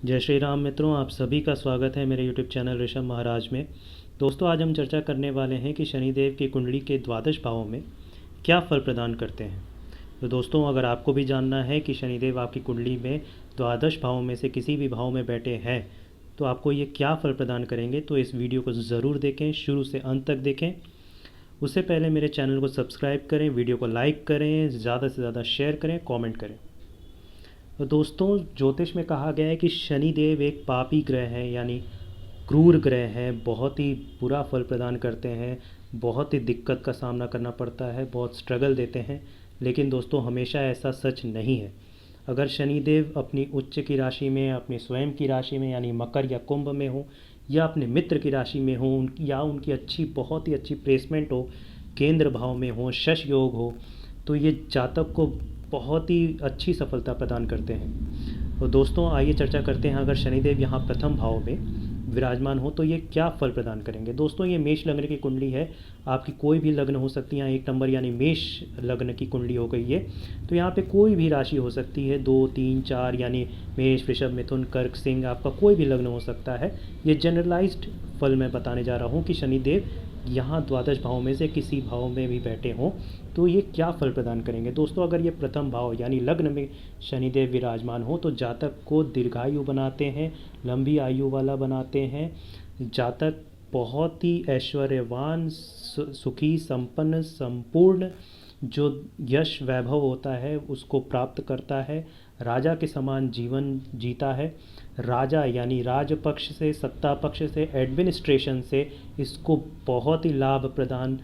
जय श्री राम मित्रों, आप सभी का स्वागत है मेरे यूट्यूब चैनल ऋषभ महाराज में। दोस्तों, आज हम चर्चा करने वाले हैं कि शनिदेव की कुंडली के द्वादश भावों में क्या फल प्रदान करते हैं। तो दोस्तों, अगर आपको भी जानना है कि शनिदेव आपकी कुंडली में द्वादश भावों में से किसी भी भाव में बैठे हैं तो आपको ये क्या फल प्रदान करेंगे, तो इस वीडियो को ज़रूर देखें, शुरू से अंत तक देखें। उससे पहले मेरे चैनल को सब्सक्राइब करें, वीडियो को लाइक करें, ज़्यादा से ज़्यादा शेयर करें, कमेंट करें। तो दोस्तों, ज्योतिष में कहा गया है कि शनिदेव एक पापी ग्रह है, यानी क्रूर ग्रह है, बहुत ही बुरा फल प्रदान करते हैं, बहुत ही दिक्कत का सामना करना पड़ता है, बहुत स्ट्रगल देते हैं। लेकिन दोस्तों, हमेशा ऐसा सच नहीं है। अगर शनिदेव अपनी उच्च की राशि में, अपनी स्वयं की राशि में यानी मकर या कुंभ में हो, या अपने मित्र की राशि में हो, या उनकी अच्छी बहुत ही अच्छी प्लेसमेंट हो, केंद्र भाव में हो, शश योग हो, तो ये जातक को बहुत ही अच्छी सफलता प्रदान करते हैं। तो दोस्तों, आइए चर्चा करते हैं, अगर शनिदेव यहाँ प्रथम भाव में विराजमान हो तो ये क्या फल प्रदान करेंगे। दोस्तों, ये मेष लग्न की कुंडली है, आपकी कोई भी लग्न हो सकती है। यहाँ एक नंबर यानी मेष लग्न की कुंडली हो गई है, तो यहाँ पे कोई भी राशि हो सकती है, 2, 3, 4 यानी मेष, वृषभ, मिथुन, कर्क, सिंह, आपका कोई भी लग्न हो सकता है। ये जनरलाइज्ड फल मैं बताने जा रहा हूँ कि शनिदेव यहाँ द्वादश भाव में से किसी भाव में भी बैठे हों तो ये क्या फल प्रदान करेंगे। दोस्तों, अगर ये प्रथम भाव यानी लग्न में शनिदेव विराजमान हो तो जातक को दीर्घायु बनाते हैं, लंबी आयु वाला बनाते हैं। जातक बहुत ही ऐश्वर्यवान, सुखी, संपन्न, संपूर्ण जो यश वैभव होता है उसको प्राप्त करता है। राजा के समान जीवन जीता है। राजा यानी राज पक्ष से, सत्ता पक्ष से, एडमिनिस्ट्रेशन से इसको बहुत ही लाभ प्रदान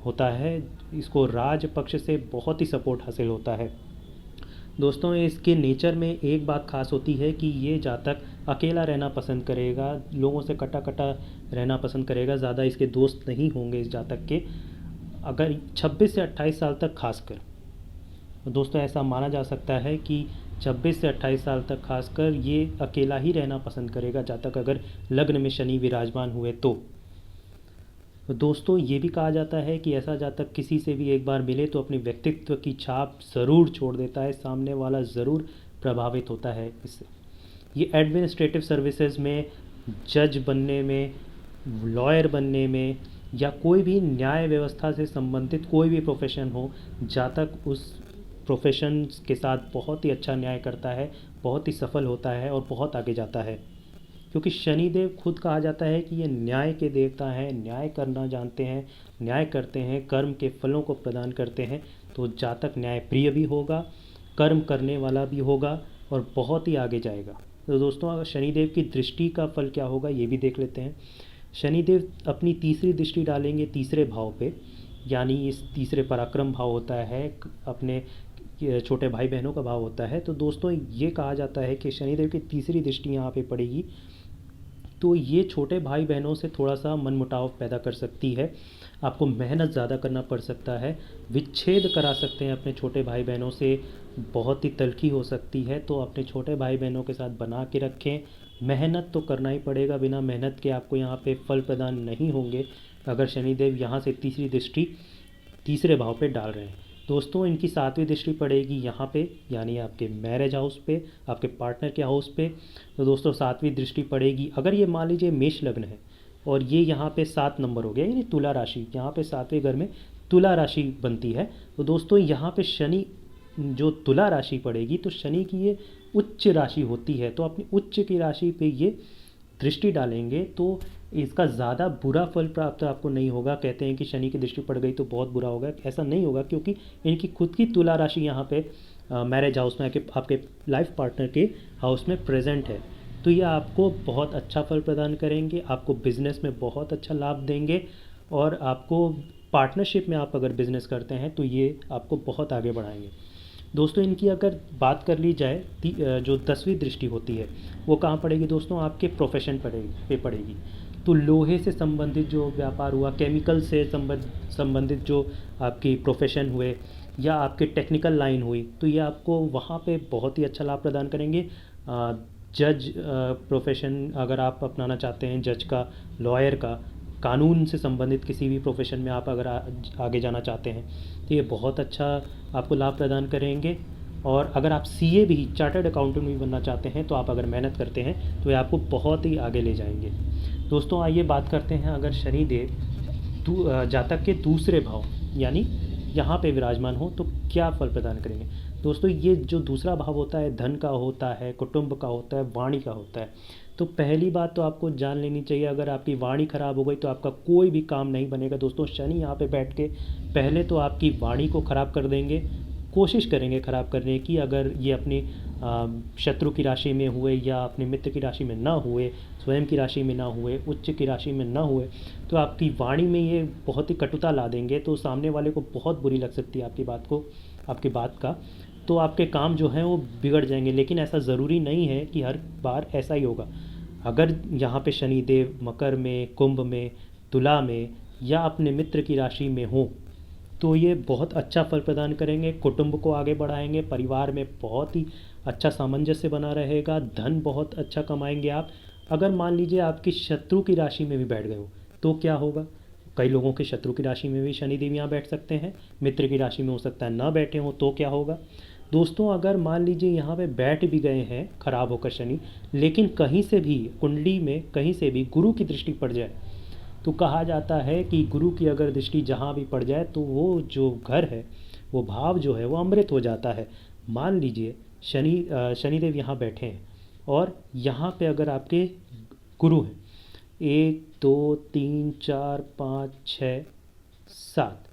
होता है। इसको राज पक्ष से बहुत ही सपोर्ट हासिल होता है। दोस्तों, इसके नेचर में एक बात खास होती है कि ये जातक अकेला रहना पसंद करेगा, लोगों से कटा कटा रहना पसंद करेगा, ज़्यादा इसके दोस्त नहीं होंगे इस जातक के। अगर 26 से 28 साल तक खासकर, तो दोस्तों ऐसा माना जा सकता है कि 26 से 28 साल तक खासकर ये अकेला ही रहना पसंद करेगा जातक, अगर लग्न में शनि विराजमान हुए तो। दोस्तों, ये भी कहा जाता है कि ऐसा जातक किसी से भी एक बार मिले तो अपने व्यक्तित्व की छाप ज़रूर छोड़ देता है, सामने वाला ज़रूर प्रभावित होता है इससे। ये एडमिनिस्ट्रेटिव सर्विसेज में, जज बनने में, लॉयर बनने में, या कोई भी न्याय व्यवस्था से संबंधित कोई भी प्रोफेशन हो, जातक उस प्रोफेशन के साथ बहुत ही अच्छा न्याय करता है, बहुत ही सफल होता है और बहुत आगे जाता है। क्योंकि शनिदेव खुद कहा जाता है कि ये न्याय के देवता हैं, न्याय करना जानते हैं, न्याय करते हैं, कर्म के फलों को प्रदान करते हैं। तो जातक न्याय प्रिय भी होगा, कर्म करने वाला भी होगा और बहुत ही आगे जाएगा। तो दोस्तों, अगर शनिदेव की दृष्टि का फल क्या होगा ये भी देख लेते हैं। शनिदेव अपनी तीसरी दृष्टि डालेंगे तीसरे भाव पे, यानी इस तीसरे पराक्रम भाव होता है, अपने छोटे भाई बहनों का भाव होता है। तो दोस्तों, ये कहा जाता है कि शनिदेव की तीसरी दृष्टि यहाँ पे पड़ेगी तो ये छोटे भाई बहनों से थोड़ा सा मनमुटाव पैदा कर सकती है, आपको मेहनत ज़्यादा करना पड़ सकता है, विच्छेद करा सकते हैं अपने छोटे भाई बहनों से, बहुत ही तलखी हो सकती है। तो अपने छोटे भाई बहनों के साथ बना के रखें। मेहनत तो करना ही पड़ेगा, बिना मेहनत के आपको यहाँ पे फल प्रदान नहीं होंगे अगर शनिदेव यहाँ से तीसरी दृष्टि तीसरे भाव पे डाल रहे हैं। दोस्तों, इनकी सातवीं दृष्टि पड़ेगी यहाँ पे, यानी आपके मैरिज हाउस पे, आपके पार्टनर के हाउस पे। तो दोस्तों, सातवीं दृष्टि पड़ेगी अगर ये मान लीजिए मेष लग्न है और ये यहाँ पे 7 नंबर हो गया, यानी तुला राशि, यहाँ पे सातवें घर में तुला राशि बनती है। तो दोस्तों, यहाँ पे शनि जो तुला राशि पड़ेगी तो शनि की ये उच्च राशि होती है, तो अपनी उच्च की राशि पे ये दृष्टि डालेंगे तो इसका ज़्यादा बुरा फल प्राप्त आपको नहीं होगा। कहते हैं कि शनि की दृष्टि पड़ गई तो बहुत बुरा होगा, ऐसा नहीं होगा, क्योंकि इनकी खुद की तुला राशि यहाँ पे मैरिज हाउस में आपके लाइफ पार्टनर के हाउस में प्रेजेंट है। तो ये आपको बहुत अच्छा फल प्रदान करेंगे, आपको बिजनेस में बहुत अच्छा लाभ देंगे, और आपको पार्टनरशिप में आप अगर बिज़नेस करते हैं तो ये आपको बहुत आगे बढ़ाएंगे। दोस्तों, इनकी अगर बात कर ली जाए, जो 10वीं दृष्टि होती है वो कहाँ पड़ेगी दोस्तों, आपके प्रोफेशन पड़ेगी। तो लोहे से संबंधित जो व्यापार हुआ, केमिकल से संबंधित जो आपकी प्रोफेशन हुए, या आपके टेक्निकल लाइन हुई, तो ये आपको वहाँ पे बहुत ही अच्छा लाभ प्रदान करेंगे। जज प्रोफेशन अगर आप अपनाना चाहते हैं, जज का, लॉयर का, कानून से संबंधित किसी भी प्रोफेशन में आप अगर आगे जाना चाहते हैं तो ये बहुत अच्छा आपको लाभ प्रदान करेंगे। और अगर आप सीए भी, चार्टर्ड अकाउंटेंट भी बनना चाहते हैं, तो आप अगर मेहनत करते हैं तो ये आपको बहुत ही आगे ले जाएंगे। दोस्तों आइए बात करते हैं, अगर शनिदेव जातक के दूसरे भाव यानी यहाँ पे विराजमान हो तो क्या फल प्रदान करेंगे। दोस्तों ये जो दूसरा भाव होता है, धन का होता है, कुटुंब का होता है, वाणी का होता है। तो पहली बात तो आपको जान लेनी चाहिए, अगर आपकी वाणी खराब हो गई तो आपका कोई भी काम नहीं बनेगा। दोस्तों शनि यहाँ पे बैठ के पहले तो आपकी वाणी को ख़राब कर देंगे, कोशिश करेंगे ख़राब करने की। अगर ये अपनी शत्रु की राशि में हुए या अपने मित्र की राशि में ना हुए, स्वयं की राशि में ना हुए, उच्च की राशि में ना हुए, तो आपकी वाणी में ये बहुत ही कटुता ला देंगे। तो सामने वाले को बहुत बुरी लग सकती है आपकी बात का, तो आपके काम जो हैं वो बिगड़ जाएंगे। लेकिन ऐसा ज़रूरी नहीं है कि हर बार ऐसा ही होगा। अगर यहाँ पे शनिदेव मकर में, कुंभ में, तुला में या अपने मित्र की राशि में हो तो ये बहुत अच्छा फल प्रदान करेंगे, कुटुंब को आगे बढ़ाएंगे, परिवार में बहुत ही अच्छा सामंजस्य बना रहेगा, धन बहुत अच्छा कमाएंगे आप। अगर मान लीजिए आपकी शत्रु की राशि में भी बैठ गए हो तो क्या होगा। कई लोगों के शत्रु की राशि में भी शनिदेव यहाँ बैठ सकते हैं, मित्र की राशि में हो सकता है ना बैठे हो, तो क्या होगा। दोस्तों अगर मान लीजिए यहाँ पे बैठ भी गए हैं खराब होकर शनि, लेकिन कहीं से भी कुंडली में कहीं से भी गुरु की दृष्टि पड़ जाए तो कहा जाता है कि गुरु की अगर दृष्टि जहाँ भी पड़ जाए तो वो जो घर है, वो भाव जो है वो अमृत हो जाता है। मान लीजिए शनिदेव यहाँ बैठे हैं और यहाँ पे अगर आपके गुरु हैं 1 2 3 4 5 6 7,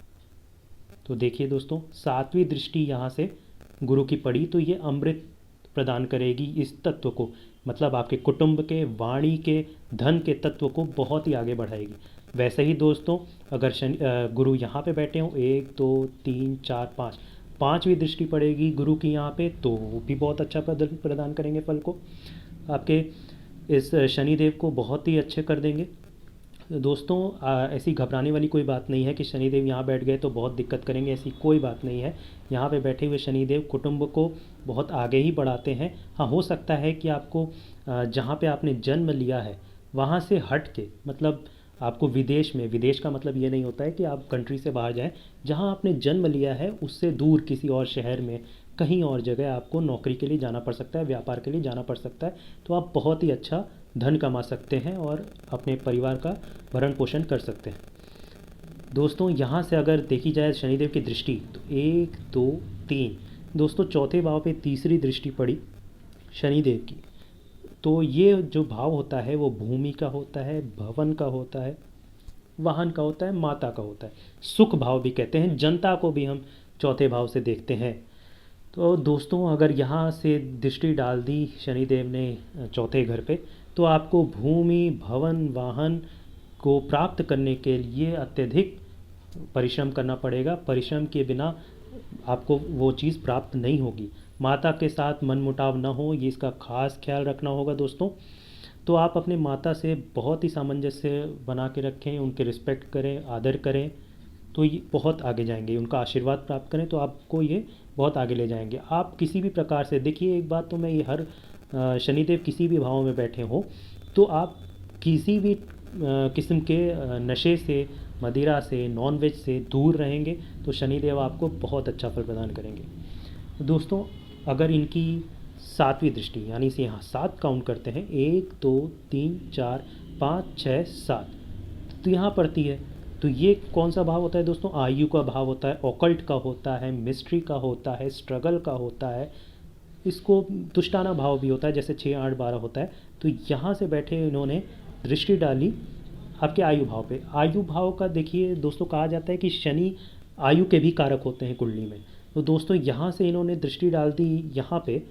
तो देखिए दोस्तों 7वीं दृष्टि यहाँ से गुरु की पड़ी तो ये अमृत प्रदान करेगी इस तत्व को, मतलब आपके कुटुंब के, वाणी के, धन के तत्व को बहुत ही आगे बढ़ाएगी। वैसे ही दोस्तों अगर गुरु यहाँ पे बैठे हों 1 2 3 4 5, 5वीं दृष्टि पड़ेगी गुरु की यहाँ पे, तो वो भी बहुत अच्छा प्रदान करेंगे फल को, आपके इस शनिदेव को बहुत ही अच्छे कर देंगे। दोस्तों ऐसी घबराने वाली कोई बात नहीं है कि शनिदेव यहाँ बैठ गए तो बहुत दिक्कत करेंगे, ऐसी कोई बात नहीं है। यहाँ पे बैठे हुए शनिदेव कुटुंब को बहुत आगे ही बढ़ाते हैं। हाँ हो सकता है कि आपको जहाँ पे आपने जन्म लिया है वहाँ से हट के, मतलब आपको विदेश में, विदेश का मतलब ये नहीं होता है कि आप कंट्री से बाहर जाएं, जहाँ आपने जन्म लिया है उससे दूर किसी और शहर में, कहीं और जगह आपको नौकरी के लिए जाना पड़ सकता है, व्यापार के लिए जाना पड़ सकता है। तो आप बहुत ही अच्छा धन कमा सकते हैं और अपने परिवार का भरण पोषण कर सकते हैं। दोस्तों यहाँ से अगर देखी जाए शनिदेव की दृष्टि तो 1 2 3, दोस्तों चौथे भाव पे तीसरी दृष्टि पड़ी शनिदेव की, तो ये जो भाव होता है वो भूमि का होता है, भवन का होता है, वाहन का होता है, माता का होता है, सुख भाव भी कहते हैं, जनता को भी हम चौथे भाव से देखते हैं। तो दोस्तों अगर यहाँ से दृष्टि डाल दी शनिदेव ने चौथे घर पे, तो आपको भूमि, भवन, वाहन को प्राप्त करने के लिए अत्यधिक परिश्रम करना पड़ेगा। परिश्रम के बिना आपको वो चीज़ प्राप्त नहीं होगी। माता के साथ मनमुटाव ना हो, ये इसका खास ख्याल रखना होगा दोस्तों। तो आप अपने माता से बहुत ही सामंजस्य बना के रखें, उनके रिस्पेक्ट करें, आदर करें, तो ये बहुत आगे जाएंगे। उनका आशीर्वाद प्राप्त करें तो आपको ये बहुत आगे ले जाएंगे। आप किसी भी प्रकार से देखिए, एक बात तो मैं ये हर शनिदेव किसी भी भाव में बैठे हो तो आप किसी भी किस्म के नशे से, मदिरा से, नॉनवेज से दूर रहेंगे तो शनिदेव आपको बहुत अच्छा फल प्रदान करेंगे। दोस्तों अगर इनकी 7वीं दृष्टि यानी इसे यहाँ 7 काउंट करते हैं, 1 2 3 4 5 6 7, तो यहाँ पड़ती है। तो ये कौन सा भाव होता है दोस्तों, आयु का भाव होता है, ऑकल्ट का होता है, मिस्ट्री का होता है, स्ट्रगल का होता है, इसको तुष्टाना भाव भी होता है, जैसे 6 8 12 होता है। तो यहाँ से बैठे इन्होंने दृष्टि डाली आपके आयु भाव पे। आयु भाव का देखिए दोस्तों, कहा जाता है कि शनि आयु के भी कारक होते हैं कुंडली में। तो दोस्तों यहाँ से इन्होंने दृष्टि डाल दी यहाँ पे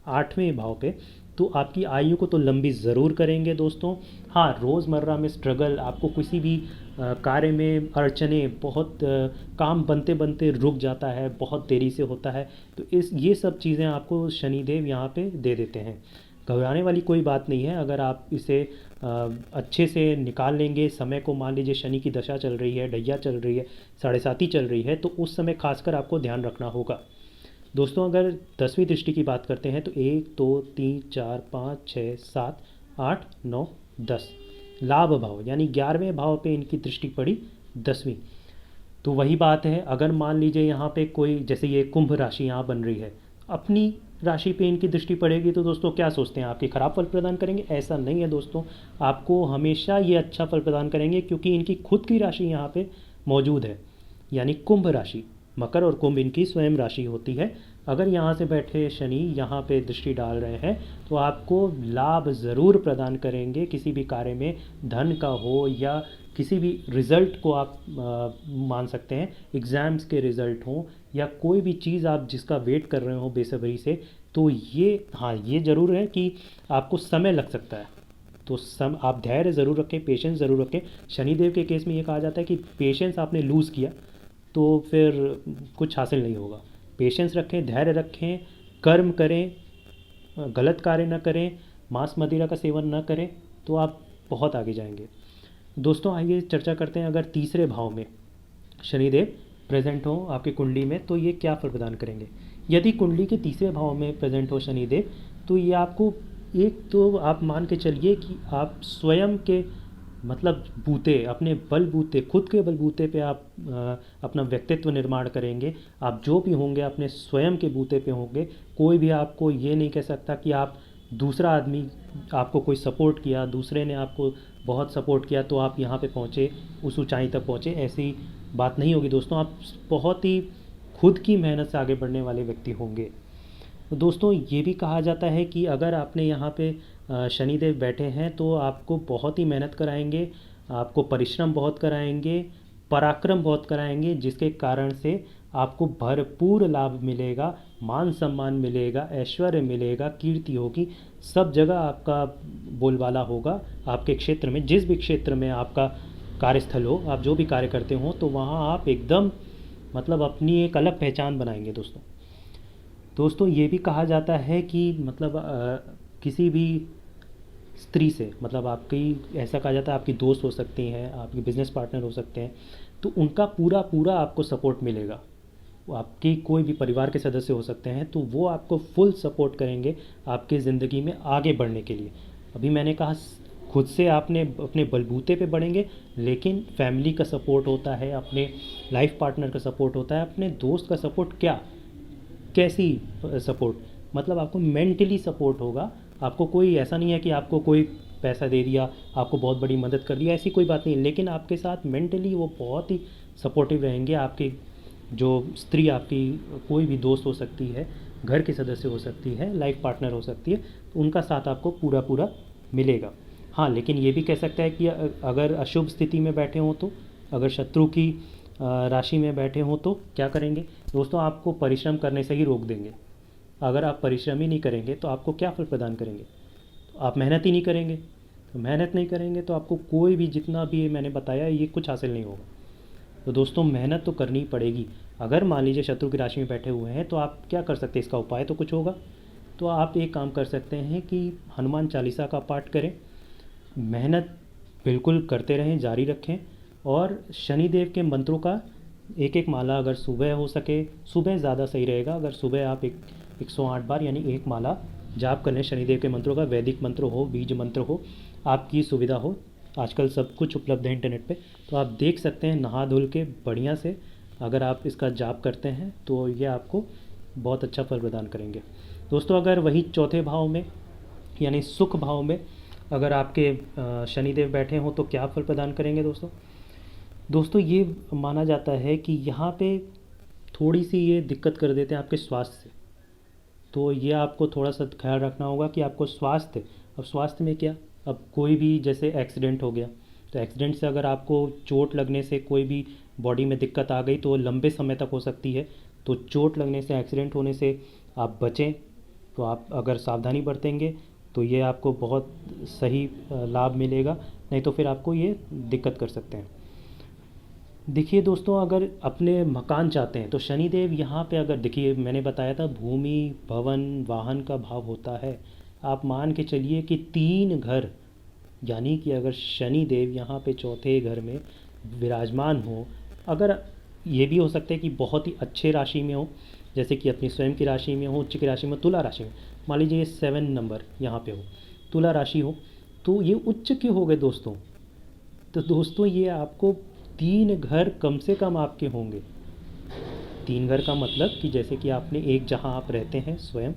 8वें भाव पे, तो आपकी आयु को तो लंबी ज़रूर करेंगे दोस्तों। हाँ रोज़मर्रा में स्ट्रगल, आपको किसी भी कार्य में अड़चने, बहुत काम बनते बनते रुक जाता है, बहुत देरी से होता है, तो ये सब चीज़ें आपको शनिदेव यहाँ पे दे देते हैं। घबराने वाली कोई बात नहीं है, अगर आप इसे अच्छे से निकाल लेंगे समय को। मान लीजिए शनि की दशा चल रही है, ढैया चल रही है, 7.5 चल रही है, तो उस समय खासकर आपको ध्यान रखना होगा। दोस्तों अगर 10वीं दृष्टि की बात करते हैं तो 1 2 3 4 5 6 7 8 9 10, लाभ भाव यानी 11वें भाव पे इनकी दृष्टि पड़ी 10वीं। तो वही बात है, अगर मान लीजिए यहाँ पे कोई, जैसे ये कुंभ राशि यहाँ बन रही है, अपनी राशि पे इनकी दृष्टि पड़ेगी तो दोस्तों क्या सोचते हैं आपके खराब फल प्रदान करेंगे? ऐसा नहीं है दोस्तों, आपको हमेशा ये अच्छा फल प्रदान करेंगे, क्योंकि इनकी खुद की राशि यहाँ पे मौजूद है, यानी कुंभ राशि। मकर और कुंभ इनकी स्वयं राशि होती है। अगर यहाँ से बैठे शनि यहाँ पे दृष्टि डाल रहे हैं तो आपको लाभ ज़रूर प्रदान करेंगे, किसी भी कार्य में, धन का हो या किसी भी रिज़ल्ट को आप मान सकते हैं, एग्ज़ाम्स के रिज़ल्ट हों या कोई भी चीज़ आप जिसका वेट कर रहे हो बेसब्री से, तो ये, हाँ, ये ज़रूर है कि आपको समय लग सकता है। तो आप धैर्य ज़रूर रखें, पेशेंस ज़रूर रखें। शनिदेव के केस में ये कहा जाता है कि पेशेंस आपने लूज़ किया तो फिर कुछ हासिल नहीं होगा। पेशेंस रखें, धैर्य रखें, कर्म करें, गलत कार्य न करें, मांस मदिरा का सेवन न करें, तो आप बहुत आगे जाएंगे। दोस्तों आइए चर्चा करते हैं, अगर तीसरे भाव में शनिदेव प्रेजेंट हो आपकी कुंडली में तो ये क्या फल प्रदान करेंगे। यदि कुंडली के तीसरे भाव में प्रेजेंट हो शनिदेव तो ये आपको, एक तो आप मान के चलिए कि आप स्वयं के मतलब बूते, अपने बलबूते, खुद के बलबूते पे आप अपना व्यक्तित्व निर्माण करेंगे। आप जो भी होंगे अपने स्वयं के बूते पे होंगे। कोई भी आपको ये नहीं कह सकता कि आप, दूसरा आदमी आपको कोई सपोर्ट किया, दूसरे ने आपको बहुत सपोर्ट किया तो आप यहाँ पे पहुँचे, उस ऊंचाई तक पहुँचे, ऐसी बात नहीं होगी दोस्तों। आप बहुत ही खुद की मेहनत से आगे बढ़ने वाले व्यक्ति होंगे। तो दोस्तों ये भी कहा जाता है कि अगर आपने यहाँ पे शनिदेव बैठे हैं तो आपको बहुत ही मेहनत कराएंगे, आपको परिश्रम बहुत कराएंगे, पराक्रम बहुत कराएंगे, जिसके कारण से आपको भरपूर लाभ मिलेगा, मान सम्मान मिलेगा, ऐश्वर्य मिलेगा, कीर्ति होगी, सब जगह आपका बोलबाला होगा। आपके क्षेत्र में, जिस भी क्षेत्र में आपका कार्यस्थल हो, आप जो भी कार्य करते हो, तो वहाँ आप एकदम मतलब अपनी एक अलग पहचान बनाएंगे दोस्तों ये भी कहा जाता है कि मतलब किसी भी स्त्री से, मतलब आपकी, ऐसा कहा जाता है आपकी दोस्त हो सकती हैं, आपकी बिजनेस पार्टनर हो सकते हैं, तो उनका पूरा पूरा आपको सपोर्ट मिलेगा। वो आपकी कोई भी परिवार के सदस्य हो सकते हैं, तो वो आपको फुल सपोर्ट करेंगे आपकी ज़िंदगी में आगे बढ़ने के लिए। अभी मैंने कहा खुद से आपने अपने बलबूते पे बढ़ेंगे, लेकिन फैमिली का सपोर्ट होता है, अपने लाइफ पार्टनर का सपोर्ट होता है, अपने दोस्त का सपोर्ट, क्या कैसी सपोर्ट, मतलब आपको मेंटली सपोर्ट होगा। आपको कोई ऐसा नहीं है कि आपको कोई पैसा दे दिया, आपको बहुत बड़ी मदद कर दिया, ऐसी कोई बात नहीं, लेकिन आपके साथ मेंटली वो बहुत ही सपोर्टिव रहेंगे। आपकी जो स्त्री, आपकी कोई भी दोस्त हो सकती है, घर के सदस्य हो सकती है, लाइफ पार्टनर हो सकती है, तो उनका साथ आपको पूरा पूरा मिलेगा। हाँ, लेकिन ये भी कह सकता है कि अगर अशुभ स्थिति में बैठे हों तो, अगर शत्रु की राशि में बैठे हों तो क्या करेंगे दोस्तों? आपको परिश्रम करने से ही रोक देंगे। अगर आप परिश्रम ही नहीं करेंगे तो आपको क्या फल प्रदान करेंगे? तो आप मेहनत ही नहीं करेंगे, तो मेहनत नहीं करेंगे तो आपको कोई भी, जितना भी मैंने बताया, ये कुछ हासिल नहीं होगा। तो दोस्तों मेहनत तो करनी पड़ेगी। अगर मान लीजिए शत्रु की राशि में बैठे हुए हैं तो आप क्या कर सकते हैं? इसका उपाय तो कुछ होगा। तो आप एक काम कर सकते हैं कि हनुमान चालीसा का पाठ करें, मेहनत बिल्कुल करते रहें, जारी रखें, और शनिदेव के मंत्रों का एक एक माला, अगर सुबह हो सके, सुबह ज़्यादा सही रहेगा, अगर सुबह आप 108 बार यानी एक माला जाप कर लें शनिदेव के मंत्रों का, वैदिक मंत्र हो, बीज मंत्र हो, आपकी सुविधा हो, आजकल सब कुछ उपलब्ध है इंटरनेट पे, तो आप देख सकते हैं नहा धुल के बढ़िया से। अगर आप इसका जाप करते हैं तो ये आपको बहुत अच्छा फल प्रदान करेंगे दोस्तों। अगर वही चौथे भाव में यानी सुख भाव में अगर आपके शनिदेव बैठे हों तो क्या फल प्रदान करेंगे दोस्तों ये माना जाता है कि यहाँ पे थोड़ी सी ये दिक्कत कर देते हैं आपके स्वास्थ्य से, तो ये आपको थोड़ा सा ख्याल रखना होगा कि आपको स्वास्थ्य, अब स्वास्थ्य में क्या, अब कोई भी जैसे एक्सीडेंट हो गया, तो एक्सीडेंट से अगर आपको चोट लगने से कोई भी बॉडी में दिक्कत आ गई तो वो लंबे समय तक हो सकती है। तो चोट लगने से, एक्सीडेंट होने से आप बचें। तो आप अगर सावधानी बरतेंगे तो ये आपको बहुत सही लाभ मिलेगा, नहीं तो फिर आपको ये दिक्कत कर सकते हैं। देखिए दोस्तों, अगर अपने मकान चाहते हैं तो शनिदेव यहाँ पे, अगर देखिए मैंने बताया था भूमि, भवन, वाहन का भाव होता है। आप मान के चलिए कि 3 घर, यानी कि अगर शनिदेव यहाँ पे चौथे घर में विराजमान हो, अगर ये भी हो सकता है कि बहुत ही अच्छे राशि में हो, जैसे कि अपनी स्वयं की राशि में हो, उच्च की राशि में, तुला राशि में, मान लीजिए ये 7 नंबर यहाँ पे हो, तुला राशि हो, तो ये उच्च के हो गए दोस्तों। तो दोस्तों ये आपको 3 घर कम से कम आपके होंगे। तीन घर का मतलब कि जैसे कि आपने एक जहाँ आप रहते हैं स्वयं,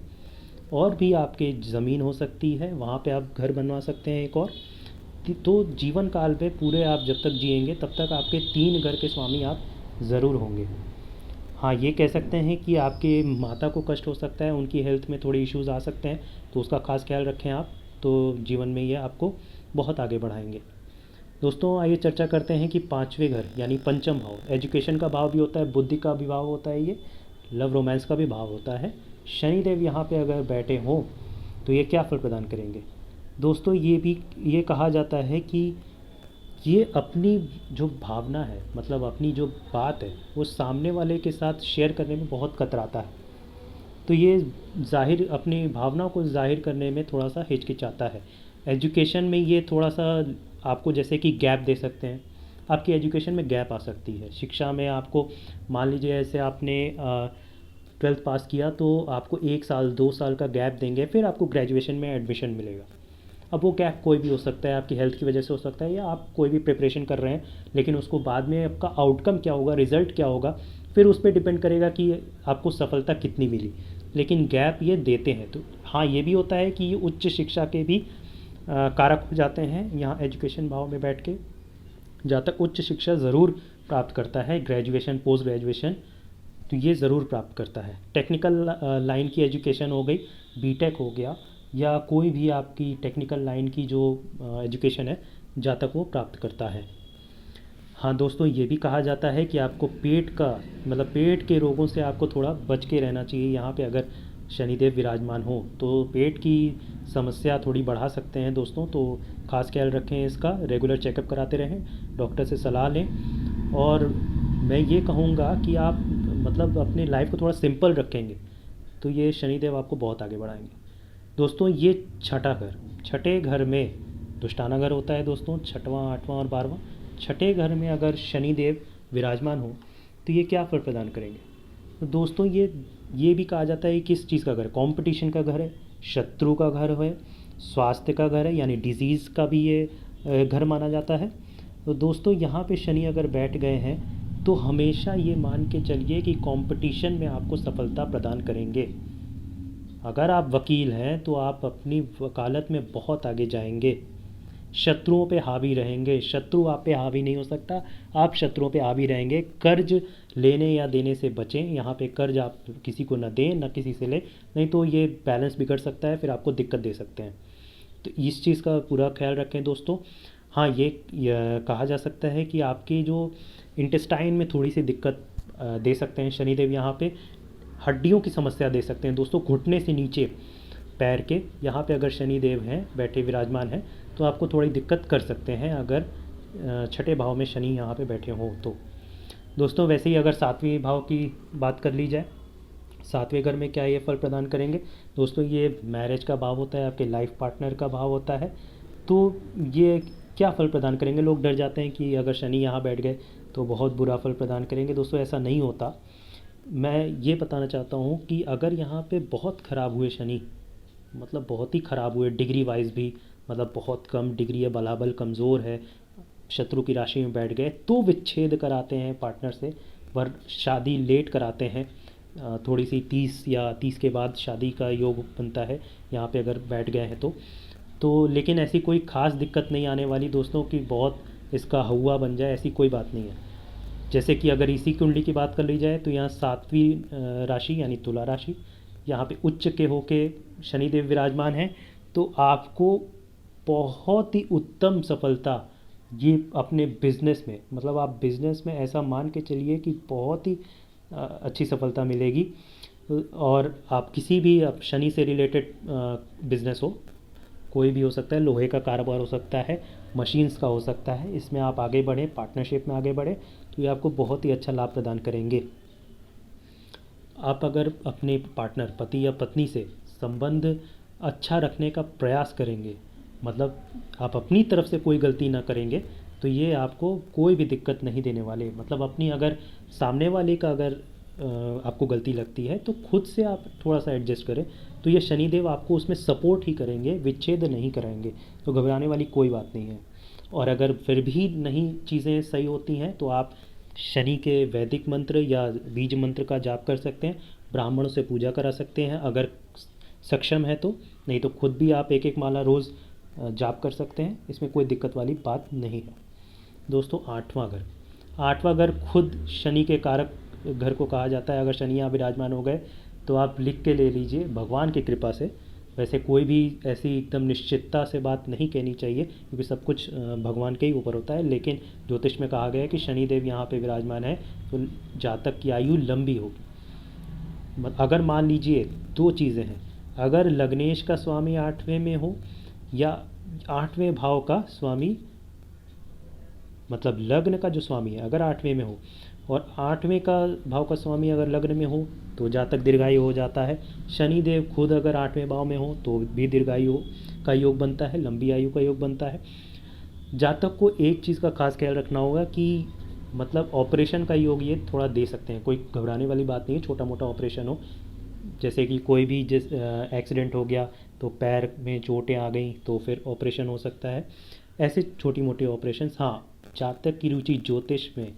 और भी आपके ज़मीन हो सकती है, वहाँ पे आप घर बनवा सकते हैं एक और। तो जीवन काल में पूरे आप जब तक जिएंगे तब तक आपके तीन घर के स्वामी आप ज़रूर होंगे। हाँ, ये कह सकते हैं कि आपके माता को कष्ट हो सकता है, उनकी हेल्थ में थोड़े इश्यूज़ आ सकते हैं, तो उसका खास ख्याल रखें आप, तो जीवन में ये आपको बहुत आगे बढ़ाएंगे। दोस्तों आइए चर्चा करते हैं कि पांचवें घर यानी पंचम भाव, एजुकेशन का भाव भी होता है, बुद्धि का भी भाव होता है, ये लव रोमांस का भी भाव होता है। शनिदेव यहाँ पे अगर बैठे हों तो ये क्या फल प्रदान करेंगे। दोस्तों ये कहा जाता है कि ये अपनी जो भावना है, मतलब अपनी जो बात है, वो सामने वाले के साथ शेयर करने में बहुत कतराता है। तो ये अपनी भावना को ज़ाहिर करने में थोड़ा सा हिचकिचाता है। एजुकेशन में ये थोड़ा सा आपको जैसे कि गैप दे सकते हैं, आपकी एजुकेशन में गैप आ सकती है। शिक्षा में आपको मान लीजिए ऐसे आपने 12th पास किया तो आपको 1 साल 2 साल का गैप देंगे, फिर आपको ग्रेजुएशन में एडमिशन मिलेगा। अब वो गैप कोई भी हो सकता है, आपकी हेल्थ की वजह से हो सकता है, या आप कोई भी प्रिपरेशन कर रहे हैं, लेकिन उसको बाद में आपका आउटकम क्या होगा, रिज़ल्ट क्या होगा, फिर उस पर डिपेंड करेगा कि आपको सफलता कितनी मिली। लेकिन गैप ये देते हैं। तो हाँ, ये भी होता है कि ये उच्च शिक्षा के भी कारक हो जाते हैं यहाँ एजुकेशन भाव में बैठ के। जहाँ तक उच्च शिक्षा ज़रूर प्राप्त करता है, ग्रेजुएशन पोस्ट ग्रेजुएशन, तो ये ज़रूर प्राप्त करता है। टेक्निकल लाइन की एजुकेशन हो गई, बीटेक हो गया, या कोई भी आपकी टेक्निकल लाइन की जो एजुकेशन है, जहाँ तक वो प्राप्त करता है। हाँ दोस्तों, ये भी कहा जाता है कि आपको पेट का मतलब पेट के रोगों से आपको थोड़ा बच के रहना चाहिए। यहाँ पे अगर शनिदेव विराजमान हो तो पेट की समस्या थोड़ी बढ़ा सकते हैं दोस्तों, तो खास ख्याल रखें इसका, रेगुलर चेकअप कराते रहें, डॉक्टर से सलाह लें। और मैं ये कहूँगा कि आप मतलब अपनी लाइफ को थोड़ा सिंपल रखेंगे तो ये शनिदेव आपको बहुत आगे बढ़ाएंगे। दोस्तों ये छठा घर, छठे घर में दुष्टाना घर होता है दोस्तों, छठवां आठवां और 12वां। छठे घर में अगर शनिदेव विराजमान हो तो ये क्या फल प्रदान करेंगे। तो दोस्तों ये भी कहा जाता है किस चीज़ का घर है, कंपटीशन का घर है, शत्रु का घर है, स्वास्थ्य का घर है, यानी डिजीज़ का भी ये घर माना जाता है। तो दोस्तों यहाँ पे शनि अगर बैठ गए हैं तो हमेशा ये मान के चलिए कि कंपटीशन में आपको सफलता प्रदान करेंगे। अगर आप वकील हैं तो आप अपनी वकालत में बहुत आगे जाएंगे, शत्रुओं पे हावी रहेंगे। शत्रु आप पे हावी नहीं हो सकता, आप शत्रुओं पे हावी रहेंगे। कर्ज लेने या देने से बचें, यहाँ पे कर्ज आप किसी को न दें न किसी से लें, नहीं तो ये बैलेंस बिगड़ सकता है, फिर आपको दिक्कत दे सकते हैं। तो इस चीज़ का पूरा ख्याल रखें दोस्तों। हाँ, ये कहा जा सकता है कि आपकी जो इंटेस्टाइन में थोड़ी सी दिक्कत दे सकते हैं शनिदेव यहाँ पे, हड्डियों की समस्या दे सकते हैं दोस्तों, घुटने से नीचे पैर के यहाँ पे अगर शनिदेव हैं बैठे विराजमान हैं तो आपको थोड़ी दिक्कत कर सकते हैं अगर छठे भाव में शनि यहाँ पे बैठे हों तो। दोस्तों वैसे ही अगर सातवें भाव की बात कर ली जाए, सातवें घर में क्या ये फल प्रदान करेंगे दोस्तों, ये मैरिज का भाव होता है, आपके लाइफ पार्टनर का भाव होता है। तो ये क्या फल प्रदान करेंगे, लोग डर जाते हैं कि अगर शनि यहाँ बैठ गए तो बहुत बुरा फल प्रदान करेंगे। दोस्तों ऐसा नहीं होता। मैं ये बताना चाहता हूँ कि अगर यहाँ पे बहुत ख़राब हुए शनि, मतलब बहुत ही ख़राब हुए डिग्री वाइज भी, मतलब बहुत कम डिग्री है, बलाबल कमज़ोर है, शत्रु की राशि में बैठ गए, तो विच्छेद कराते हैं पार्टनर से, पर शादी लेट कराते हैं। थोड़ी सी 30 या 30 के बाद शादी का योग बनता है यहाँ पे अगर बैठ गए हैं तो लेकिन ऐसी कोई ख़ास दिक्कत नहीं आने वाली दोस्तों कि बहुत इसका हवा बन जाए, ऐसी कोई बात नहीं है। जैसे कि अगर इसी कुंडली की बात कर ली जाए तो यहाँ सातवीं राशि यानी तुला राशि, यहाँ पे उच्च के होके शनिदेव विराजमान हैं, तो आपको बहुत ही उत्तम सफलता ये अपने बिजनेस में, मतलब आप बिजनेस में ऐसा मान के चलिए कि बहुत ही अच्छी सफलता मिलेगी। और आप किसी भी आप शनि से रिलेटेड बिजनेस हो, कोई भी हो सकता है, लोहे का कारोबार हो सकता है, मशीन्स का हो सकता है, इसमें आप आगे बढ़ें, पार्टनरशिप में आगे बढ़ें तो ये आपको बहुत ही अच्छा लाभ प्रदान करेंगे। आप अगर अपने पार्टनर पति या पत्नी से संबंध अच्छा रखने का प्रयास करेंगे, मतलब आप अपनी तरफ से कोई गलती ना करेंगे, तो ये आपको कोई भी दिक्कत नहीं देने वाले। मतलब अपनी अगर सामने वाले का अगर आपको गलती लगती है तो खुद से आप थोड़ा सा एडजस्ट करें, तो ये शनिदेव आपको उसमें सपोर्ट ही करेंगे, विच्छेद नहीं कराएंगे। तो घबराने वाली कोई बात नहीं है। और अगर फिर भी नहीं चीज़ें सही होती हैं तो आप शनि के वैदिक मंत्र या बीज मंत्र का जाप कर सकते हैं, ब्राह्मणों से पूजा करा सकते हैं अगर सक्षम है तो, नहीं तो खुद भी आप एक एक माला रोज़ जाप कर सकते हैं, इसमें कोई दिक्कत वाली बात नहीं है। दोस्तों, आठवां घर खुद शनि के कारक घर को कहा जाता है। अगर शनि यहाँ विराजमान हो गए तो आप लिख के ले लीजिए, भगवान की कृपा से। वैसे कोई भी ऐसी एकदम निश्चितता से बात नहीं कहनी चाहिए, क्योंकि सब कुछ भगवान के ही ऊपर होता है, लेकिन ज्योतिष में कहा गया है कि शनिदेव यहाँ पे विराजमान है तो जातक की आयु लंबी होगी। अगर मान लीजिए दो चीज़ें हैं, अगर लग्नेश का स्वामी 8वें में हो या 8वें भाव का स्वामी, मतलब लग्न का जो स्वामी है अगर 8वें में हो और 8वें का भाव का स्वामी अगर लग्न में हो तो जातक दीर्घायु हो जाता है। शनिदेव खुद अगर 8वें भाव में हो तो भी दीर्घायु का योग बनता है, लंबी आयु का योग बनता है। जातक को एक चीज़ का खास ख्याल रखना होगा कि मतलब ऑपरेशन का योग ये थोड़ा दे सकते हैं, कोई घबराने वाली बात नहीं है। छोटा मोटा ऑपरेशन हो, जैसे कि कोई भी जिस एक्सीडेंट हो गया तो पैर में चोटें आ गई तो फिर ऑपरेशन हो सकता है, ऐसे छोटी मोटी ऑपरेशन। हाँ, जातक की रुचि ज्योतिष में,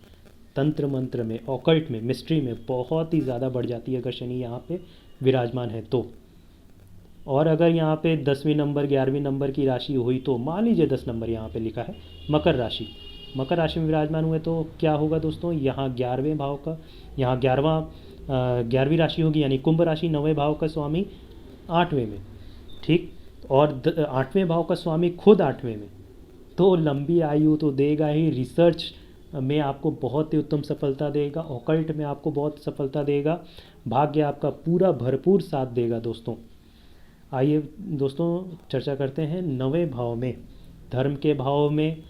तंत्र मंत्र में, ऑकल्ट में, मिस्ट्री में बहुत ही ज़्यादा बढ़ जाती है अगर शनि यहाँ पे विराजमान है तो। और अगर यहाँ पे 10वीं नंबर 11वीं नंबर की राशि हुई तो, मान लीजिए 10 नंबर यहाँ पे लिखा है मकर राशि, मकर राशि में विराजमान हुए तो क्या होगा दोस्तों, यहाँ 11वें भाव का, यहाँ 11वीं राशि होगी, यानी कुंभ राशि, 9वें भाव का स्वामी 8वें में, ठीक, और 8वें भाव का स्वामी खुद 8वें में, तो लंबी आयु तो देगा ही। रिसर्च में आपको बहुत ही उत्तम सफलता देगा, ऑकल्ट में आपको बहुत सफलता देगा, भाग्य आपका पूरा भरपूर साथ देगा दोस्तों। आइए दोस्तों चर्चा करते हैं 9वें भाव में, धर्म के भाव में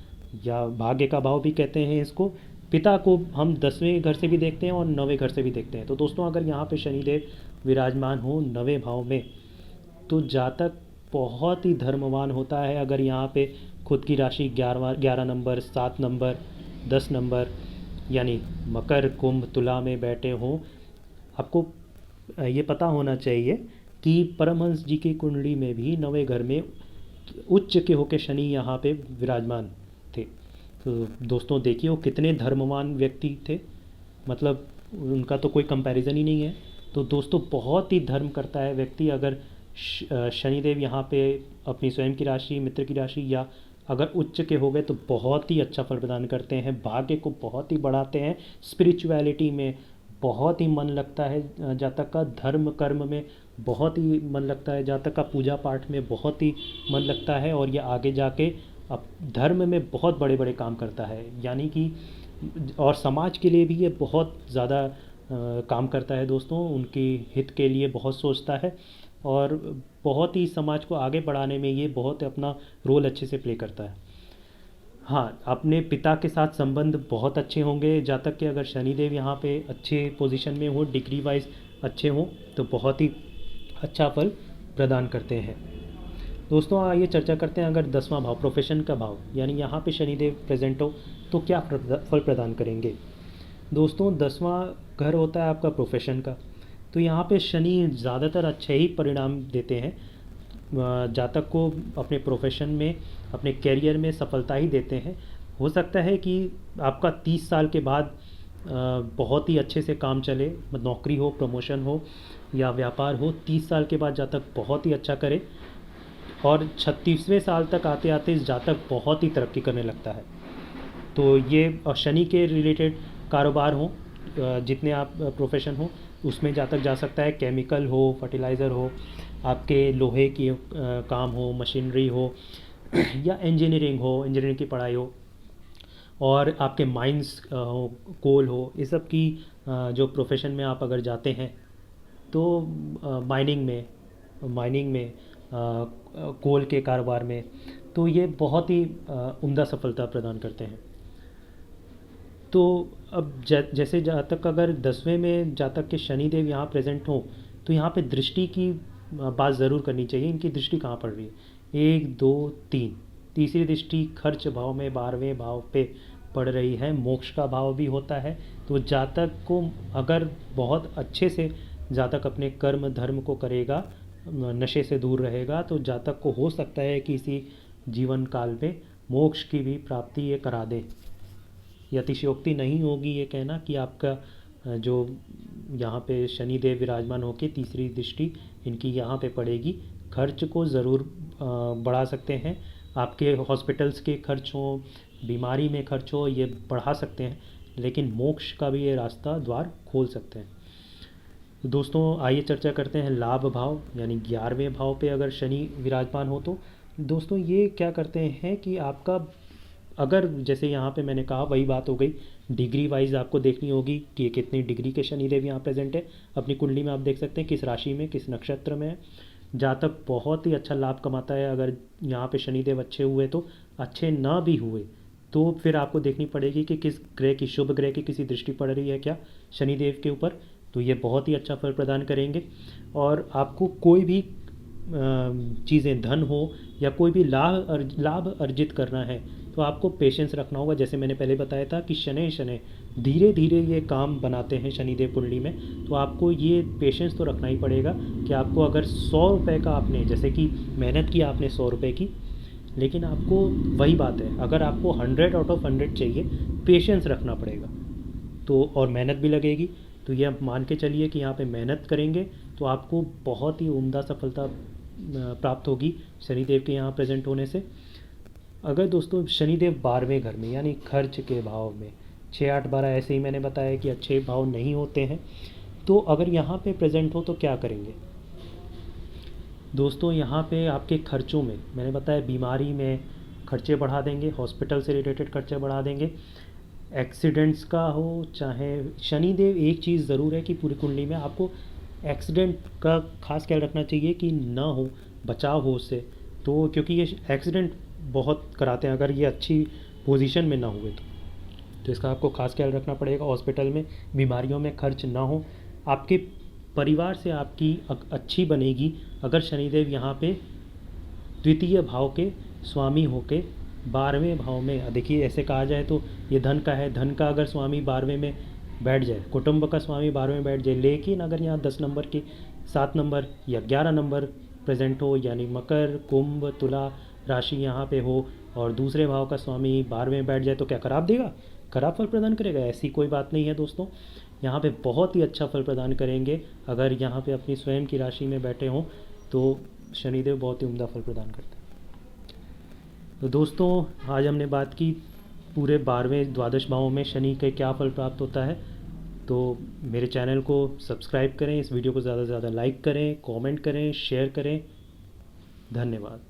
या भाग्य का भाव भी कहते हैं इसको। पिता को हम 10वें घर से भी देखते हैं और 9वें घर से भी देखते हैं। तो दोस्तों अगर यहाँ पे शनिदेव विराजमान हो 9वें भाव में तो जातक बहुत ही धर्मवान होता है। अगर यहाँ पे खुद की राशि 11 नंबर, 7 नंबर, 10 नंबर, यानी मकर, कुंभ, तुला में बैठे हों, आपको ये पता होना चाहिए कि परमहंस जी की कुंडली में भी 9वें घर में उच्च के होकर शनि यहाँ पे विराजमान थे। तो दोस्तों देखिए वो कितने धर्मवान व्यक्ति थे, मतलब उनका तो कोई कंपैरिजन ही नहीं है। तो दोस्तों बहुत ही धर्म करता है व्यक्ति अगर शनिदेव यहाँ पे अपनी स्वयं की राशि, मित्र की राशि या अगर उच्च के हो गए तो बहुत ही अच्छा फल प्रदान करते हैं, भाग्य को बहुत ही बढ़ाते हैं, स्पिरिचुअलिटी में बहुत ही मन लगता है जातक का, धर्म कर्म में बहुत ही मन लगता है जातक का, पूजा पाठ में बहुत ही मन लगता है, और ये आगे जाके अब धर्म में बहुत बड़े बड़े काम करता है, यानी कि और समाज के लिए भी ये बहुत ज़्यादा काम करता है दोस्तों, उनके हित के लिए बहुत सोचता है और बहुत ही समाज को आगे बढ़ाने में ये बहुत अपना रोल अच्छे से प्ले करता है। हाँ, अपने पिता के साथ संबंध बहुत अच्छे होंगे जातक के, अगर शनिदेव यहाँ पे अच्छे पोजीशन में हो, डिग्री वाइज अच्छे हों तो बहुत ही अच्छा फल प्रदान करते हैं। दोस्तों आइए चर्चा करते हैं अगर 10वां भाव, प्रोफेशन का भाव, यानी यहाँ पे शनिदेव प्रेजेंट हो तो क्या फल प्रदान करेंगे। दोस्तों 10वां घर होता है आपका प्रोफेशन का, तो यहाँ पे शनि ज़्यादातर अच्छे ही परिणाम देते हैं जातक को, अपने प्रोफेशन में, अपने कैरियर में सफलता ही देते हैं। हो सकता है कि आपका 30 साल के बाद बहुत ही अच्छे से काम चले, नौकरी हो, प्रमोशन हो या व्यापार हो, 30 साल के बाद जातक बहुत ही अच्छा करे और 36वें साल तक आते आते इस जातक बहुत ही तरक्की करने लगता है। तो ये शनि के रिलेटेड कारोबार हो, जितने आप प्रोफेशन हो उसमें जातक जा सकता है, केमिकल हो, फर्टिलाइज़र हो, आपके लोहे की काम हो, मशीनरी हो या इंजीनियरिंग की पढ़ाई हो, और आपके माइंस हो, कोल हो, इस सब की जो प्रोफेशन में आप अगर जाते हैं तो माइनिंग में कोल के कारोबार में, तो ये बहुत ही उम्दा सफलता प्रदान करते हैं। तो अब जैसे जातक अगर 10वें में जातक के शनिदेव यहाँ प्रेजेंट हो तो यहाँ पे दृष्टि की बात ज़रूर करनी चाहिए। इनकी दृष्टि कहाँ पड़ रही है, 1 2 3, तीसरी दृष्टि खर्च भाव में 12वें भाव पे पड़ रही है, मोक्ष का भाव भी होता है। तो जातक को अगर बहुत अच्छे से जातक अपने कर्म धर्म को करेगा, नशे से दूर रहेगा, तो जातक को हो सकता है कि इसी जीवन काल में मोक्ष की भी प्राप्ति ये करा दे। ये अतिशयोक्ति नहीं होगी ये कहना कि आपका जो यहाँ पे शनिदेव विराजमान होकर तीसरी दृष्टि इनकी यहाँ पे पड़ेगी। खर्च को ज़रूर बढ़ा सकते हैं, आपके हॉस्पिटल्स के खर्च हो, बीमारी में खर्च हो, ये बढ़ा सकते हैं, लेकिन मोक्ष का भी ये रास्ता द्वार खोल सकते हैं। तो दोस्तों आइए चर्चा करते हैं लाभ भाव, यानी 11वें भाव पे अगर शनि विराजमान हो तो दोस्तों ये क्या करते हैं कि आपका, अगर जैसे यहाँ पे मैंने कहा वही बात हो गई, डिग्री वाइज आपको देखनी होगी कि कितनी डिग्री के शनिदेव यहाँ प्रेजेंट है। अपनी कुंडली में आप देख सकते हैं किस राशि में, किस नक्षत्र में है। जातक बहुत ही अच्छा लाभ कमाता है। अगर यहाँ पे शनिदेव अच्छे हुए तो, अच्छे ना भी हुए तो फिर आपको देखनी पड़ेगी कि किस ग्रह की, शुभ ग्रह की किसी दृष्टि पड़ रही है क्या शनिदेव के ऊपर, तो ये बहुत ही अच्छा फल प्रदान करेंगे। और आपको कोई भी चीज़ें, धन हो या कोई भी लाभ अर्जित करना है तो आपको पेशेंस रखना होगा। जैसे मैंने पहले बताया था कि शनै शनै धीरे धीरे ये काम बनाते हैं शनिदेव कुंडली में, तो आपको ये पेशेंस तो रखना ही पड़ेगा कि आपको अगर 100 रुपये का आपने, जैसे कि मेहनत की आपने 100 रुपये की, लेकिन आपको वही बात है, अगर आपको 100 आउट ऑफ 100 चाहिए, पेशेंस रखना पड़ेगा तो, और मेहनत भी लगेगी। तो ये आप मान के चलिए कि यहाँ पे मेहनत करेंगे तो आपको बहुत ही उम्दा सफलता प्राप्त होगी शनिदेव के यहाँ प्रेजेंट होने से। अगर दोस्तों शनिदेव 12वें घर में यानी खर्च के भाव में, 6, 8, 12 ऐसे ही मैंने बताया कि अच्छे भाव नहीं होते हैं, तो अगर यहाँ पे प्रेजेंट हो तो क्या करेंगे दोस्तों। यहाँ पे आपके खर्चों में मैंने बताया, बीमारी में खर्चे बढ़ा देंगे, हॉस्पिटल से रिलेटेड खर्चे बढ़ा देंगे, एक्सीडेंट्स का हो चाहे, शनिदेव एक चीज़ ज़रूर है कि पूरी कुंडली में आपको एक्सीडेंट का खास ख्याल रखना चाहिए कि ना हो, बचाव हो उससे। तो क्योंकि ये एक्सीडेंट बहुत कराते हैं अगर ये अच्छी पोजीशन में ना हुए तो इसका आपको खास ख्याल रखना पड़ेगा। हॉस्पिटल में बीमारियों में खर्च ना हो, आपके परिवार से आपकी अच्छी बनेगी अगर शनिदेव यहाँ पे द्वितीय भाव के स्वामी होके 12वें भाव में, देखिए ऐसे कहा जाए तो ये धन का है, धन का अगर स्वामी 12वें में बैठ जाए, कुटुंब का स्वामी 12वें में बैठ जाए, लेकिन अगर यहाँ 10 नंबर की, 7 नंबर या 11 नंबर प्रेजेंट हो, यानी मकर, कुंभ, तुला राशि यहाँ पे हो और दूसरे भाव का स्वामी 12वें में बैठ जाए तो क्या खराब देगा, खराब फल प्रदान करेगा? ऐसी कोई बात नहीं है दोस्तों, यहाँ पे बहुत ही अच्छा फल प्रदान करेंगे। अगर यहाँ पे अपनी स्वयं की राशि में बैठे हों तो शनिदेव बहुत ही उम्दा फल प्रदान करते हैं। तो दोस्तों आज हमने बात की पूरे 12वें द्वादश भावों में शनि के क्या फल प्राप्त होता है। तो मेरे चैनल को सब्सक्राइब करें, इस वीडियो को ज़्यादा से ज़्यादा लाइक करें, कमेंट करें, शेयर करें। धन्यवाद।